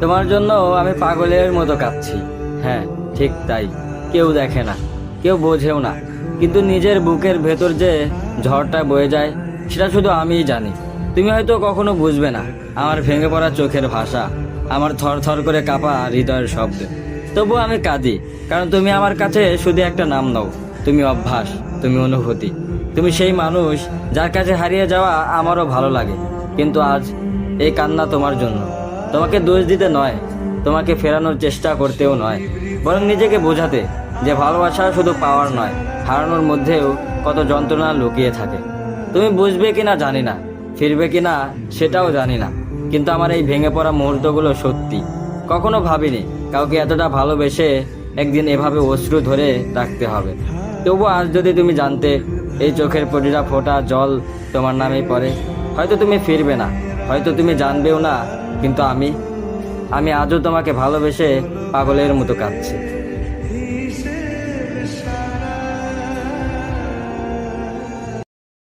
তোমার জন্য আমি পাগলের মতো কাঁদছি। হ্যাঁ, ঠিক তাই। কেউ দেখে না, কেউ বোঝেও না, কিন্তু নিজের বুকের ভেতর যে ঝড়টা বয়ে যায় সেটা শুধু আমিই জানি। তুমি হয়তো কখনো বুঝবে না আমার ভেঙে পড়া চোখের ভাষা, আমার থর থর করে কাঁপা হৃদয়ের শব্দ। তবু আমি কাঁদি, কারণ তুমি আমার কাছে শুধু একটা নাম নও, তুমি অভ্যাস, তুমি অনুভূতি, তুমি সেই মানুষ যার কাছে হারিয়ে যাওয়া আমারও ভালো লাগে। কিন্তু আজ এই কান্না তোমার জন্য। তোমাকে দোষ দিতে নয়, তোমাকে ফেরানোর চেষ্টা করতেও নয়, বরং নিজেকে বোঝাতে যে ভালোবাসা শুধু পাওয়ার নয়, হারানোর মধ্যেও কত যন্ত্রণা লুকিয়ে থাকে। তুমি বুঝবে কিনা জানি না, ফিরবে কিনা সেটাও জানি না, কিন্তু আমার এই ভেঙে পড়া মুহূর্তগুলো সত্যি। কখনো ভাবিনি কাউকে এতটা ভালোবেসে একদিন এভাবে অশ্রু ধরে রাখতে হবে। তবু আজ যদি তুমি জানতে এই চোখের প্রতিটা ফোঁটা জল তোমার নামেই পড়ে, হয়তো তুমি ফিরবে না, হয়তো তুমি জানবেও না, কিন্তু আমি আজও তোমাকে ভালোবেসে পাগলের মতো কাঁদছি।